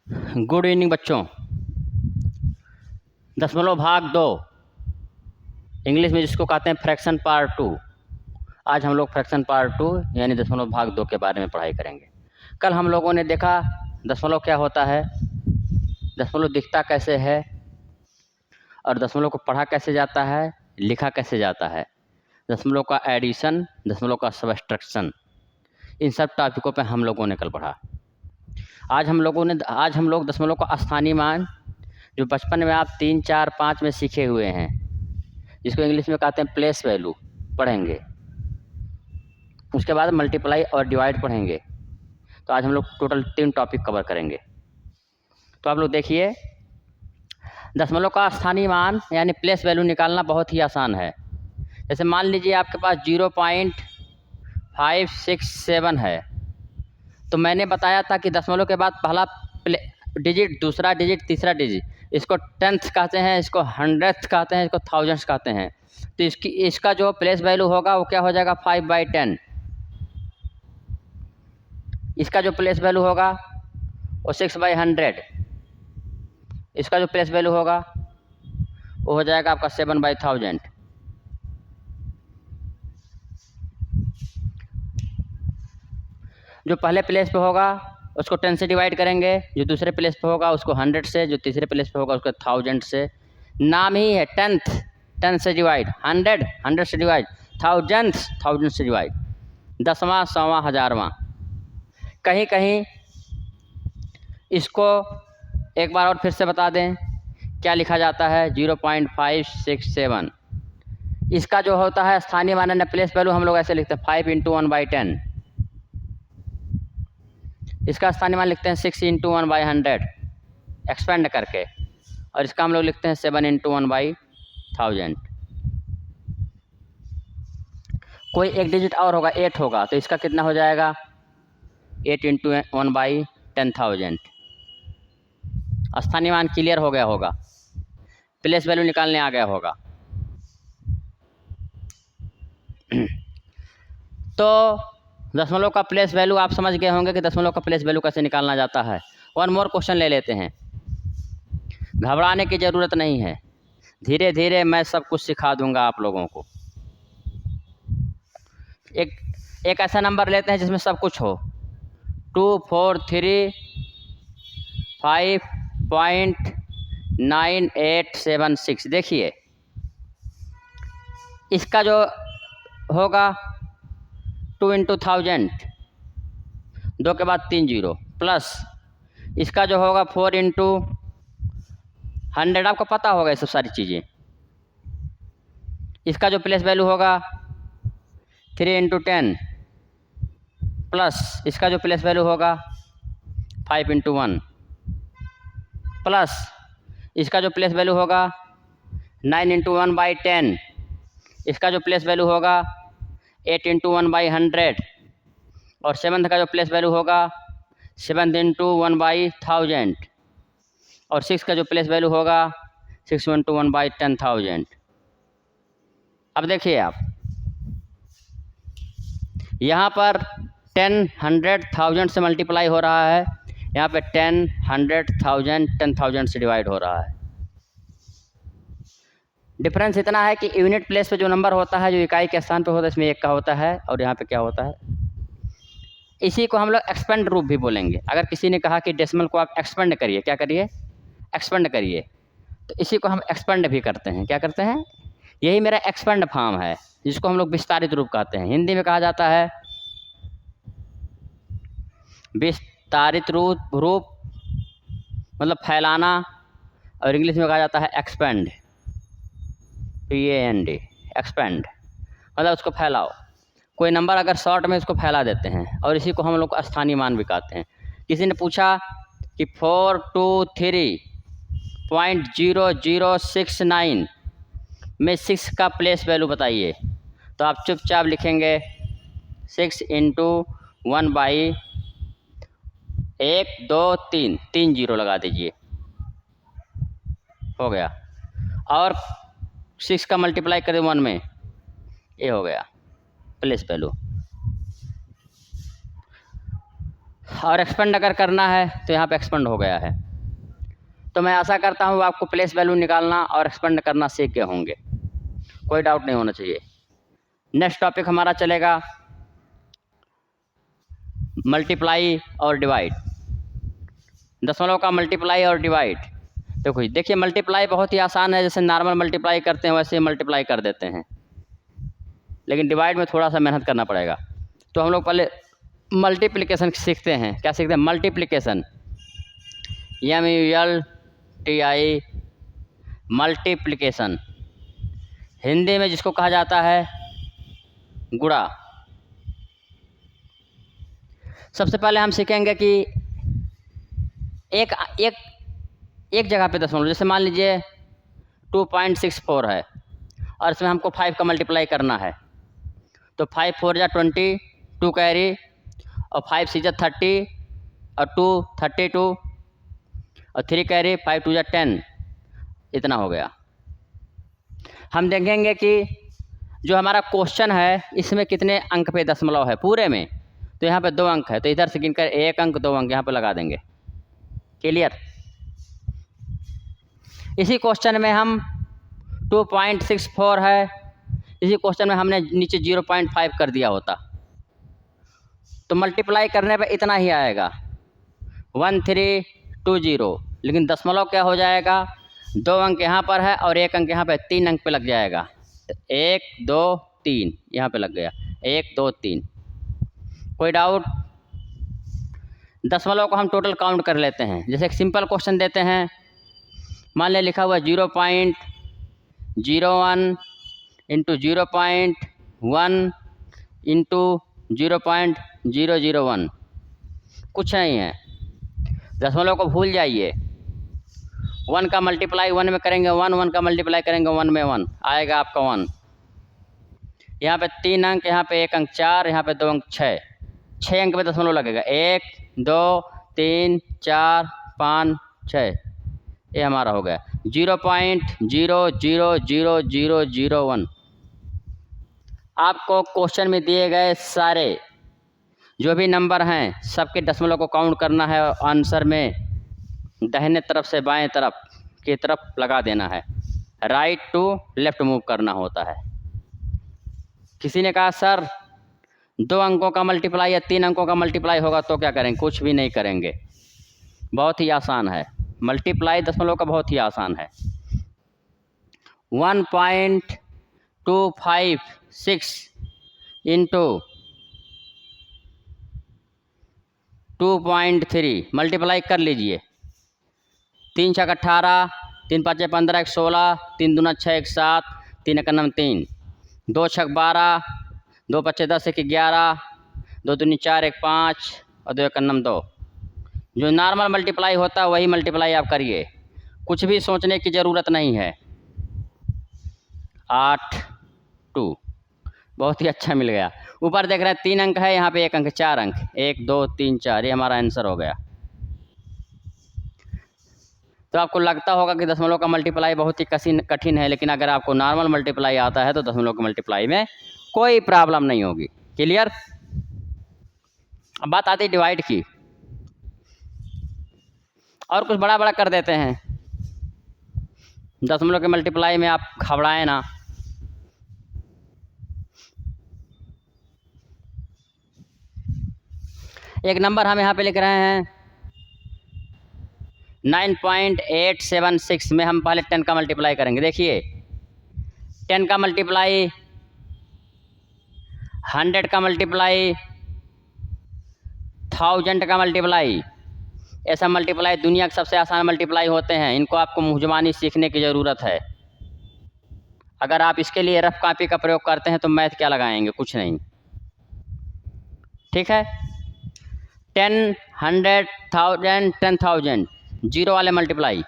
Good evening बच्चों। 2.2 English में जिसको कहते हैं फ्रैक्शन पार्ट 2। आज हम लोग फ्रैक्शन पार्ट 2 यानी 2.2 के बारे में पढ़ाई करेंगे। कल हम लोगों ने देखा दशमलव क्या होता है, दशमलव दिखता कैसे है और दशमलव को पढ़ा कैसे जाता है, लिखा कैसे जाता है, दशमलव का एडिशन, दशमलव का सबट्रैक्शन, इन सब टॉपिकों पे हम लोगों ने कल पढ़ा। आज हम लोग दशमलव का स्थानीय मान जो बचपन में आप 3, 4, 5 में सीखे हुए हैं, जिसको इंग्लिश में कहते हैं प्लेस वैल्यू, पढ़ेंगे। उसके बाद मल्टीप्लाई और डिवाइड पढ़ेंगे। तो आज हम लोग टोटल 3 टॉपिक कवर करेंगे। तो आप लोग देखिए, दशमलव का स्थानीय मान यानी प्लेस वैल्यू निकालना बहुत ही आसान है। जैसे मान लीजिए आपके पास 0.567 है, तो मैंने बताया था कि दशमलव के बाद पहला डिजिट, दूसरा डिजिट, तीसरा डिजिट, इसको टेंथ कहते हैं, इसको हंड्रेड्थ कहते हैं, इसको थाउजेंड्स कहते हैं। तो इसका जो प्लेस वैल्यू होगा वो क्या हो जाएगा, 5/10। इसका जो प्लेस वैल्यू होगा वो 6/100। इसका जो प्लेस वैल्यू होगा वो हो जाएगा आपका 7/1000। जो पहले प्लेस पे होगा उसको 10 से डिवाइड करेंगे, जो दूसरे प्लेस पे होगा उसको 100 से, जो तीसरे प्लेस पे होगा उसको 1000 से। नाम ही है टेंथ, 10 से डिवाइड, 100, 100 से डिवाइड, थाउजेंड, 1000 से डिवाइड, दसवां, सौवां, हजारवां। कहीं कहीं इसको एक बार और फिर से बता दें क्या लिखा जाता है, 0.567। इसका जो होता है स्थानीय मान प्लेस वैल्यू हम लोग ऐसे लिखते हैं 5 × 1/10। इसका स्थानीय मान लिखते हैं 6 × 1/100 एक्सपेंड करके, और इसका हम लोग लिखते हैं 7 × 1/1000। कोई एक डिजिट और होगा, 8 होगा, तो इसका कितना हो जाएगा, 8 × 1/10,000। स्थानीय मान क्लियर हो गया होगा, प्लेस वैल्यू निकालने आ गया होगा। तो दशमलव का प्लेस वैल्यू आप समझ गए होंगे कि दशमलव का प्लेस वैल्यू कैसे निकालना जाता है। वन मोर क्वेश्चन ले लेते हैं, घबराने की ज़रूरत नहीं है, धीरे धीरे मैं सब कुछ सिखा दूंगा आप लोगों को। एक ऐसा नंबर लेते हैं जिसमें सब कुछ हो, 243.9876। देखिए इसका जो होगा 2 × 1000, 2 के बाद 3 जीरो, प्लस इसका जो होगा 4 × 100, आपको पता होगा ये सब सारी चीज़ें। इसका जो प्लेस वैल्यू होगा 3 × 10, प्लस इसका जो प्लेस वैल्यू होगा 5 × 1, प्लस इसका जो प्लेस वैल्यू होगा 9 × 1/10, इसका जो प्लेस वैल्यू होगा 8 × 1/100, और 7th का जो प्लेस वैल्यू होगा 7 × 1/1000, और 6 का जो प्लेस वैल्यू होगा 6 × 1/10,000। अब देखिए आप यहाँ पर 10, 100, 1000 से मल्टीप्लाई हो रहा है, यहाँ पे 10, 100, 1000, 10,000 से डिवाइड हो रहा है। डिफरेंस इतना है कि यूनिट प्लेस पे जो नंबर होता है, जो इकाई के स्थान पे होता है, इसमें 1 का होता है, और यहाँ पे क्या होता है, इसी को हम लोग एक्सपेंड रूप भी बोलेंगे। अगर किसी ने कहा कि डेसिमल को आप एक्सपेंड करिए, क्या करिए, एक्सपेंड करिए, तो इसी को हम एक्सपेंड भी करते हैं। क्या करते हैं, यही मेरा एक्सपेंड फॉर्म है, जिसको हम लोग विस्तारित रूप कहते हैं। हिंदी में कहा जाता है विस्तारित रूप, मतलब फैलाना, और इंग्लिश में कहा जाता है एक्सपेंड, PAND, एक्सपेंड मतलब उसको फैलाओ। कोई नंबर अगर शॉर्ट में उसको फैला देते हैं, और इसी को हम लोग स्थानीय मान भी कहते हैं। किसी ने पूछा कि 423.0069 में 6 का प्लेस वैल्यू बताइए, तो आप चुपचाप लिखेंगे 6 × 1/1, 2, 3 जीरो लगा दीजिए, हो गया। और 6 का मल्टीप्लाई करें 1 में, ये हो गया प्लेस वैल्यू। और एक्सपेंड अगर करना है तो यहाँ पे एक्सपेंड हो गया है। तो मैं आशा करता हूँ आपको प्लेस वैल्यू निकालना और एक्सपेंड करना सीख गए होंगे, कोई डाउट नहीं होना चाहिए। नेक्स्ट टॉपिक हमारा चलेगा मल्टीप्लाई और डिवाइड, दशमलव का मल्टीप्लाई और डिवाइड। देखो देखिए मल्टीप्लाई बहुत ही आसान है, जैसे नॉर्मल मल्टीप्लाई करते हैं वैसे ही मल्टीप्लाई कर देते हैं, लेकिन डिवाइड में थोड़ा सा मेहनत करना पड़ेगा। तो हम लोग पहले मल्टीप्लिकेशन सीखते हैं। क्या सीखते हैं? मल्टीप्लिकेशन, MULTI, मल्टीप्लिकेशन, हिंदी में जिसको कहा जाता है गुणा। सबसे पहले हम सीखेंगे कि एक एक एक जगह पे दशमलव, जैसे मान लीजिए 2.64 है और इसमें हमको 5 का मल्टीप्लाई करना है, तो 5 4 जा 20, 2 कैरी और 5 6 जा 30 और 2 32 और 3 कैरी, 5 2 जा 10, इतना हो गया। हम देखेंगे कि जो हमारा क्वेश्चन है इसमें कितने अंक पे दशमलव है पूरे में, तो यहाँ पे 2 अंक है, तो इधर से गिनकर 1 अंक 2 अंक यहाँ पे लगा देंगे। क्लियर? इसी क्वेश्चन में हम 2.64 है, इसी क्वेश्चन में हमने नीचे 0.5 कर दिया होता, तो मल्टीप्लाई करने पे इतना ही आएगा 1320, लेकिन दशमलव क्या हो जाएगा, 2 अंक यहाँ पर है और 1 अंक यहाँ पे, 3 अंक पे लग जाएगा। तो 1 2 3 यहाँ पे लग गया, 1 2 3। कोई डाउट? दशमलव को हम टोटल काउंट कर लेते हैं। जैसे एक सिंपल क्वेश्चन देते हैं, मान ले लिखा हुआ 0.01 इंटू 0.1 इंटू 0.001, कुछ नहीं है, दशमलव को भूल जाइए। 1 का मल्टीप्लाई 1 में करेंगे 1, 1 का मल्टीप्लाई करेंगे 1 में 1 आएगा आपका 1। यहाँ पे 3 अंक, यहाँ पे 1 अंक 4, यहाँ पे 2 अंक 6 अंक पे दशमलव लगेगा, 1 2 3 4 5 6, ये हमारा हो गया 0.000001। आपको क्वेश्चन में दिए गए सारे जो भी नंबर हैं सबके दशमलव को काउंट करना है और आंसर में दाहिने तरफ से बाएं तरफ की तरफ लगा देना है, राइट टू लेफ्ट मूव करना होता है। किसी ने कहा सर 2 अंकों का मल्टीप्लाई या 3 अंकों का मल्टीप्लाई होगा तो क्या करेंगे? कुछ भी नहीं करेंगे, बहुत ही आसान है। मल्टीप्लाई दशमलव का बहुत ही आसान है। 1.256 इंटू 2.3 मल्टीप्लाई कर लीजिए। 3 छक 18, 3 पाँच 15, 1 16, 3 दूना 6, 1 7, 3 एक 3, 2 छक 12, 2 पच्चे 10, 1 11, 2 दूनी 4, 1 5 और 2 एक 2। जो नॉर्मल मल्टीप्लाई होता है वही मल्टीप्लाई आप करिए, कुछ भी सोचने की ज़रूरत नहीं है। 8 2, बहुत ही अच्छा मिल गया। ऊपर देख रहे हैं 3 अंक है, यहाँ पे 1 अंक, 4 अंक, 1 2 3 4, ये हमारा आंसर हो गया। तो आपको लगता होगा कि दशमलव का मल्टीप्लाई बहुत ही कठिन है, लेकिन अगर आपको नॉर्मल मल्टीप्लाई आता है तो दशमलव के मल्टीप्लाई में कोई प्रॉब्लम नहीं होगी। क्लियर? अब बात आती है डिवाइड की, और कुछ बड़ा बड़ा कर देते हैं। दशमलव के मल्टीप्लाई में आप घबराएं ना। एक नंबर हम यहाँ पे लिख रहे हैं 9.876 में हम पहले 10 का मल्टीप्लाई करेंगे। देखिए 10 का मल्टीप्लाई, 100 का मल्टीप्लाई, 1000 का मल्टीप्लाई, ऐसा मल्टीप्लाई दुनिया के सबसे आसान मल्टीप्लाई होते हैं। इनको आपको मुंहजबानी सीखने की ज़रूरत है। अगर आप इसके लिए रफ कॉपी का प्रयोग करते हैं तो मैथ क्या लगाएंगे? कुछ नहीं। ठीक है, 10 100 1000 10,000 जीरो वाले मल्टीप्लाई,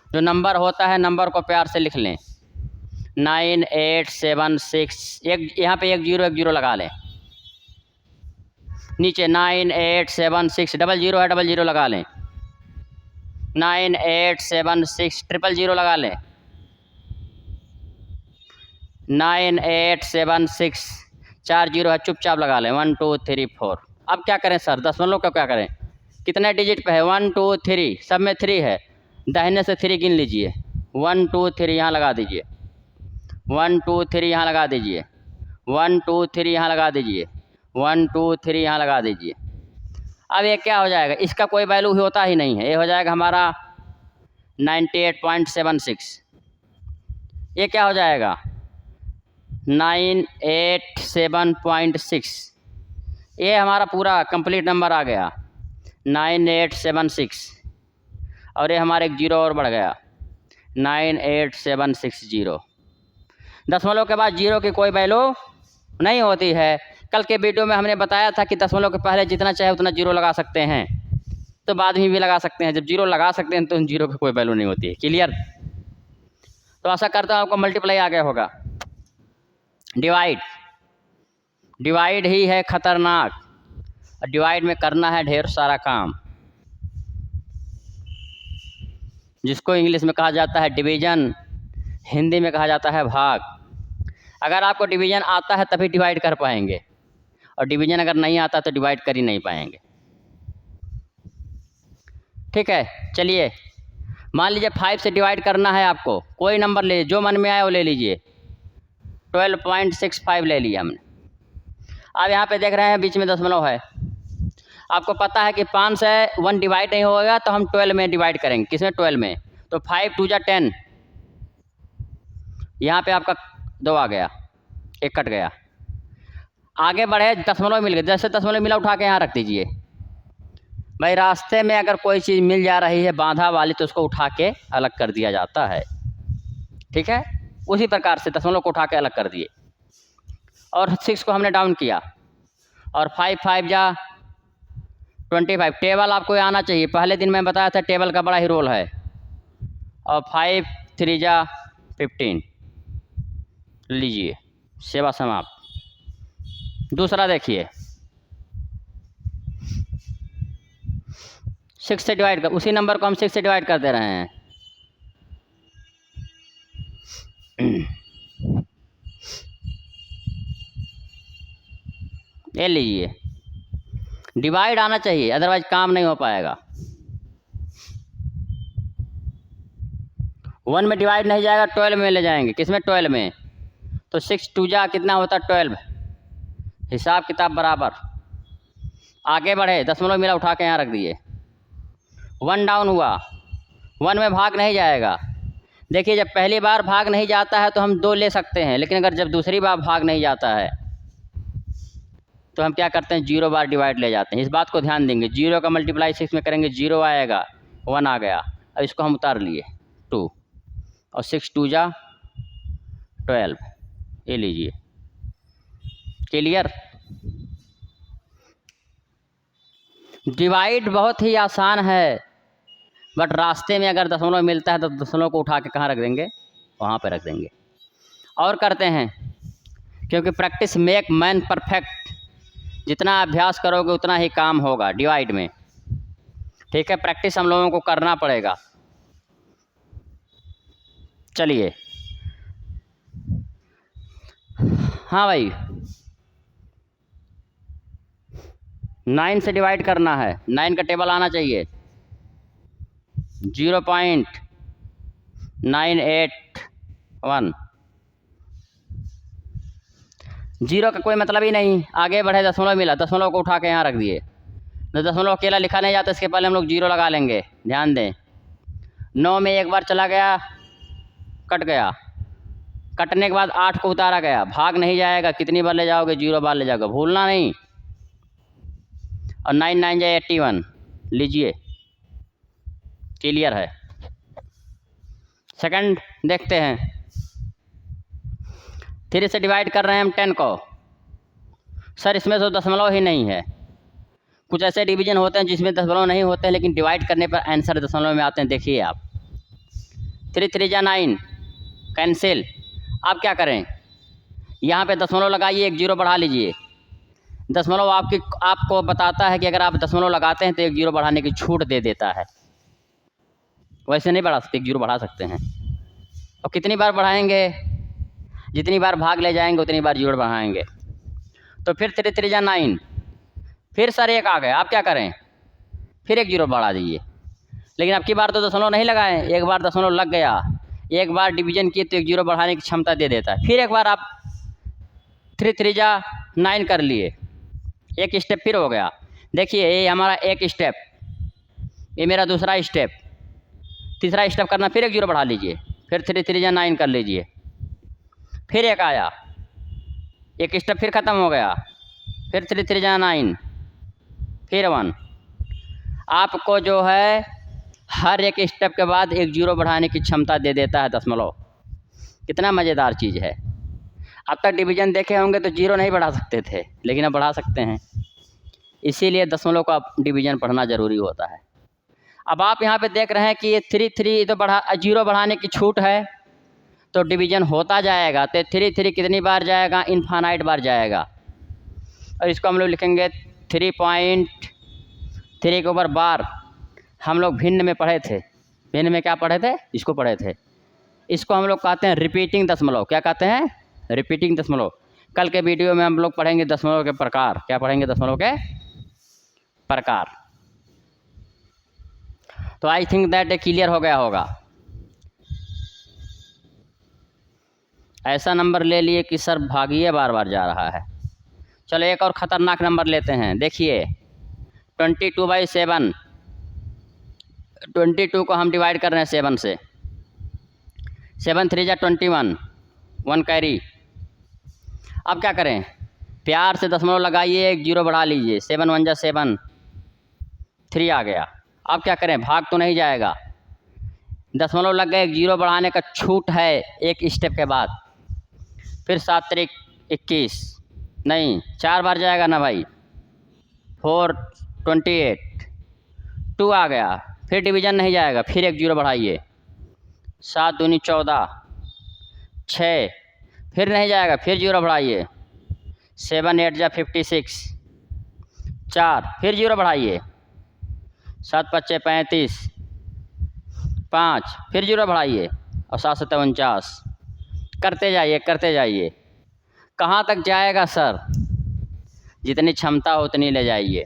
जो नंबर होता है नंबर को प्यार से लिख लें। 9876, एक यहाँ पे 1 0 लगा लें। नीचे 9876, डबल जीरो है, डबल जीरो लगा लें। 9876, 000 लगा लें। 9876, 4 जीरो है, चुपचाप लगा लें। 1 2 3 4। अब क्या करें सर? दशमलव का क्या करें? कितने डिजिट पे है? 1 2 3, सब में 3 है। दाहिने से 3 गिन लीजिए। 1 2 3 यहाँ लगा दीजिए। 1 2 3 यहाँ लगा दीजिए। 1 2 3 यहाँ लगा दीजिए। 1 2 3 यहाँ लगा दीजिए। अब ये क्या हो जाएगा? इसका कोई वैल्यू होता ही नहीं है। ये हो जाएगा हमारा 98.76। ये क्या हो जाएगा? 987.6। ये हमारा पूरा कंप्लीट नंबर आ गया 9876। और ये हमारा एक जीरो और बढ़ गया 98760। दशमलव के बाद जीरो की कोई वैल्यू नहीं होती है। कल के वीडियो में हमने बताया था कि दशमलव के पहले जितना चाहे उतना जीरो लगा सकते हैं, तो बाद में भी लगा सकते हैं। जब जीरो लगा सकते हैं तो जीरो की कोई वैल्यू नहीं होती है। क्लियर? तो आशा करता हूँ आपको मल्टीप्लाई आ गया होगा। डिवाइड ही है खतरनाक। और डिवाइड में करना है ढेर सारा काम, जिसको इंग्लिश में कहा जाता है डिवीज़न, हिंदी में कहा जाता है भाग। अगर आपको डिवीज़न आता है तभी डिवाइड कर पाएंगे, और डिवीज़न अगर नहीं आता तो डिवाइड कर ही नहीं पाएंगे। ठीक है, चलिए मान लीजिए 5 से डिवाइड करना है आपको। कोई नंबर ले, जो मन में आए वो ले लीजिए। 12.65 ले लिया हमने। अब यहाँ पे देख रहे हैं बीच में दशमलव है। आपको पता है कि 5 से 1 डिवाइड नहीं होगा, तो हम 12 में डिवाइड करेंगे। किसमें? 12 में। तो 5 2 जा 10। यहाँ पे आपका 2 आ गया, 1 कट गया। आगे बढ़े, दशमलव मिल गया। जैसे दशमलव मिला उठा के यहाँ रख दीजिए। भाई रास्ते में अगर कोई चीज़ मिल जा रही है बांधा वाली तो उसको उठा के अलग कर दिया जाता है। ठीक है, उसी प्रकार से दशमलव को उठा के अलग कर दिए और 6 को हमने डाउन किया। और 5 5 जा 25। टेबल आपको आना चाहिए। पहले दिन मैं बताया था टेबल का बड़ा ही रोल है। और 5 3 जा 15। लीजिए, सेवा समाप्त। दूसरा देखिए, 6 से डिवाइड कर, उसी नंबर को हम 6 से डिवाइड कर दे रहे हैं। ये लीजिए, डिवाइड आना चाहिए, अदरवाइज काम नहीं हो पाएगा। 1 में डिवाइड नहीं जाएगा, 12 में ले जाएंगे। किस में? 12 में। तो 6 2 जा कितना होता है? 12। हिसाब किताब बराबर। आगे बढ़े, दशमलव मिला उठा के यहाँ रख दिए। 1 डाउन हुआ, 1 में भाग नहीं जाएगा। देखिए, जब पहली बार भाग नहीं जाता है तो हम 2 ले सकते हैं, लेकिन अगर जब दूसरी बार भाग नहीं जाता है तो हम क्या करते हैं? 0 बार डिवाइड ले जाते हैं। इस बात को ध्यान देंगे। 0 का मल्टीप्लाई 6 में करेंगे, 0 आएगा, 1 आ गया। अब इसको हम उतार लिए 2, और 6 2 जा 12। ये लीजिए। क्लियर? डिवाइड बहुत ही आसान है, बट रास्ते में अगर दशमलव मिलता है तो दशमलव को उठा के कहाँ रख देंगे? वहाँ पे रख देंगे। और करते हैं, क्योंकि प्रैक्टिस मेक मैन परफेक्ट। जितना अभ्यास करोगे उतना ही काम होगा डिवाइड में। ठीक है, प्रैक्टिस हम लोगों को करना पड़ेगा। चलिए, हाँ भाई, 9 से डिवाइड करना है। 9 का टेबल आना चाहिए। 0.981। 0 का कोई मतलब ही नहीं। आगे बढ़े, दशमलव मिला, दशमलव को उठा के यहाँ रख दिए। तो दशमलव अकेला लिखा नहीं जाता, इसके पहले हम लोग 0 लगा लेंगे। ध्यान दें, 9 में एक बार चला गया, कट गया। कटने के बाद 8 को उतारा गया, भाग नहीं जाएगा। कितनी बार ले जाओगे? 0 बार ले जाओगे, भूलना नहीं। और 9 9 जाए 81। लीजिए, क्लियर है। सेकंड देखते हैं। 3 से डिवाइड कर रहे हैं हम 10 को। सर इसमें तो दशमलव ही नहीं है। कुछ ऐसे डिवीजन होते हैं जिसमें दशमलव नहीं होते हैं, लेकिन डिवाइड करने पर आंसर दशमलव में आते हैं। देखिए आप, 3 3 जा 9, कैंसिल। आप क्या करें? यहाँ पे दशमलव लगाइए, एक 0 बढ़ा लीजिए। दशमलव आपको बताता है कि अगर आप दशमलव लगाते हैं तो एक 0 बढ़ाने की छूट दे देता है। वैसे नहीं बढ़ा सकते, एक 0 बढ़ा सकते हैं। और कितनी बार बढ़ाएंगे? जितनी बार भाग ले जाएंगे उतनी बार 0 बढ़ाएंगे। तो फिर 3 3 जा 9, फिर सर 1 आ गया। आप क्या करें? फिर एक जीरो बढ़ा दीजिए। लेकिन अब की बार तो दशमलव नहीं लगाएं, एक बार दशमलव लग गया, एक बार डिवीजन किए तो एक जीरो बढ़ाने की क्षमता दे देता है। फिर एक बार आप 3 3 जा 9 कर लिए, एक स्टेप फिर हो गया। देखिए ये हमारा एक स्टेप, ये मेरा दूसरा स्टेप, तीसरा स्टेप करना, फिर एक जीरो बढ़ा लीजिए, फिर 3 3 जा 9 कर लीजिए, फिर एक आया, एक स्टेप फिर ख़त्म हो गया, फिर 3 3 जा 9, फिर 1। आपको जो है हर एक स्टेप के बाद एक जीरो बढ़ाने की क्षमता दे देता है दशमलव। कितना मज़ेदार चीज़ है। अब तक डिवीजन देखे होंगे तो जीरो नहीं बढ़ा सकते थे, लेकिन अब बढ़ा सकते हैं। इसीलिए दशमलव का डिवीजन पढ़ना ज़रूरी होता है। अब आप यहाँ पे देख रहे हैं कि ये 3 3 तो जीरो बढ़ाने की छूट है, तो डिवीजन होता जाएगा। तो 3 3 कितनी बार जाएगा? इनफाइनाइट बार जाएगा। और इसको हम लोग लिखेंगे 3.3 के ऊपर बार। हम लोग भिन्न में पढ़े थे, भिन्न में क्या पढ़े थे? इसको पढ़े थे। इसको हम लोग कहते हैं रिपीटिंग दशमलव। क्या कहते हैं? रिपीटिंग दशमलव। कल के वीडियो में हम लोग पढ़ेंगे दशमलव के प्रकार। क्या पढ़ेंगे? दशमलव के प्रकार। तो आई थिंक दैट ये क्लियर हो गया होगा। ऐसा नंबर ले लिए कि सर भागिए बार बार जा रहा है। चलो एक और ख़तरनाक नंबर लेते हैं। देखिए 22/7, 22 को हम डिवाइड कर रहे हैं 7 से। 7 3 जा 21, 1 कैरी। अब क्या करें? प्यार से दशमलव लगाइए, एक जीरो बढ़ा लीजिए। 7 1 जा 7, 3 आ गया। अब क्या करें? भाग तो नहीं जाएगा, दशमलव लग गए, एक जीरो बढ़ाने का छूट है एक स्टेप के बाद। फिर 7 3 21, नहीं 4 बार जाएगा ना भाई। 4 28, 2 आ गया। फिर डिवीजन नहीं जाएगा, फिर एक जीरो बढ़ाइए। 7 दूनी 14, 6, फिर नहीं जाएगा, फिर जीरो बढ़ाइए। 7 8 जा 56, 4, फिर जीरो बढ़ाइए। 7 5 35, 5, फिर जीरो बढ़ाइए। और 7 7 49। करते जाइए, करते जाइए। कहाँ तक जाएगा सर? जितनी क्षमता हो उतनी ले जाइए,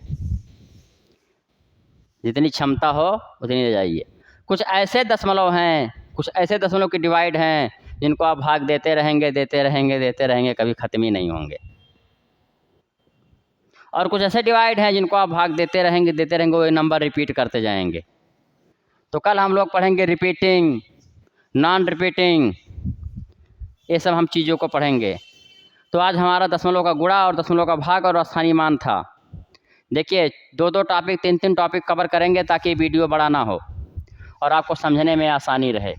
जितनी क्षमता हो उतनी ले जाइए। कुछ ऐसे दशमलव हैं, कुछ ऐसे दशमलव की डिवाइड हैं जिनको आप भाग देते रहेंगे, देते रहेंगे, देते रहेंगे, कभी ख़त्म ही नहीं होंगे। और कुछ ऐसे डिवाइड हैं जिनको आप भाग देते रहेंगे, देते रहेंगे, वो नंबर रिपीट करते जाएंगे। तो कल हम लोग पढ़ेंगे रिपीटिंग, नॉन रिपीटिंग, ये सब हम चीज़ों को पढ़ेंगे। तो आज हमारा दशमलव का गुणा और दशमलव का भाग और स्थानीय मान था। देखिए 2 टॉपिक, 3 टॉपिक कवर करेंगे ताकि वीडियो बड़ा ना हो और आपको समझने में आसानी रहे।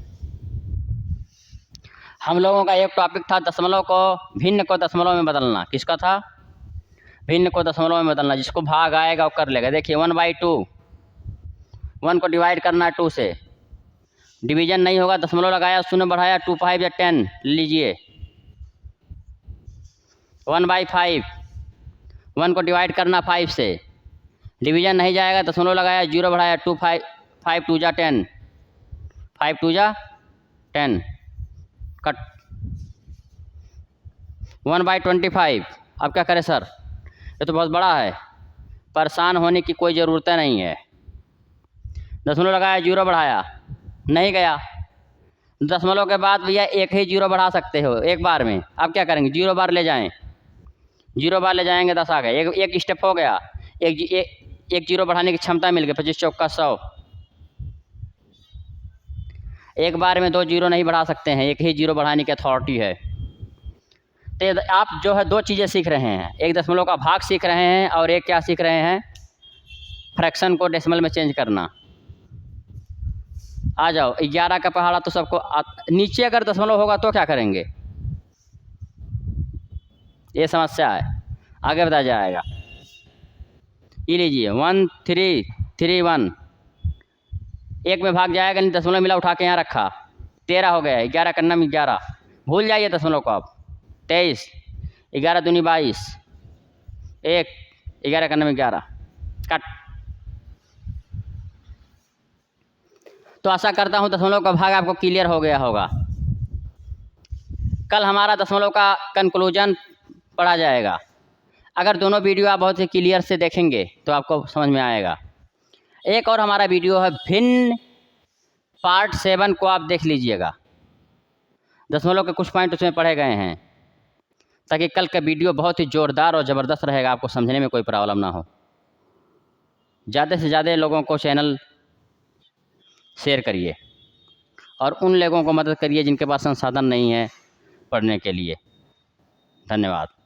हम लोगों का एक टॉपिक था दशमलव को, भिन्न को दशमलव में बदलना। किसका था? भिन्न को दशमलव में बदलना। जिसको भाग आएगा वो कर लेगा। देखिए 1/2, 1 को डिवाइड करना है 2 से, डिवीजन नहीं होगा, दशमलव लगाया, शून्य बढ़ाया, 2 5 या 10 लीजिए। 1/5, 1 को डिवाइड करना 5 से, डिवीजन नहीं जाएगा, दशमलव लगाया, जीरो बढ़ाया, 2 5 5 2 जा 10, 5 2 जा 10, कट। 1/25। अब क्या करें सर? ये तो बहुत बड़ा है, परेशान होने की कोई ज़रूरत नहीं है। दशमलव लगाया, जीरो बढ़ाया, नहीं गया, दशमलव के बाद भैया एक ही जीरो बढ़ा सकते हो एक बार में। अब क्या करेंगे? जीरो बार ले जाएं, जीरो बार ले जाएंगे, 10 आ गए, एक स्टेप हो गया, एक जीरो बढ़ाने की क्षमता मिल गई। 25 चौका 100। एक बार में 2 जीरो नहीं बढ़ा सकते हैं, एक ही जीरो बढ़ाने की अथॉरिटी है। तो आप जो है 2 चीज़ें सीख रहे हैं, एक दशमलव का भाग सीख रहे हैं और एक क्या सीख रहे हैं? फ्रैक्शन को डेसिमल में चेंज करना। आ जाओ, 11 का पहाड़ा तो सबको नीचे अगर दशमलव होगा तो क्या करेंगे? ये समस्या है, आगे बताया जाएगा। ये लीजिए 1 3 3 1, एक में भाग जाएगा नहीं, दशमलव मिला, उठा के यहाँ रखा, 13 हो गया। 11 करना में 11, भूल जाइए दशमलव को आप। 23, 11 दूनी 22, 1, 11 करना में 11, कट। तो आशा करता हूँ दशमलव का भाग आपको क्लियर हो गया होगा। कल हमारा दशमलव का कंक्लूजन पढ़ा जाएगा। अगर दोनों वीडियो आप बहुत ही क्लियर से देखेंगे तो आपको समझ में आएगा। एक और हमारा वीडियो है भिन्न पार्ट 7 को आप देख लीजिएगा। दशमलव के कुछ पॉइंट उसमें पढ़े गए हैं, ताकि कल का वीडियो बहुत ही ज़ोरदार और ज़बरदस्त रहेगा, आपको समझने में कोई प्रॉब्लम ना हो। ज़्यादा से ज़्यादा लोगों को चैनल शेयर करिए और उन लोगों को मदद करिए जिनके पास संसाधन नहीं है पढ़ने के लिए। धन्यवाद।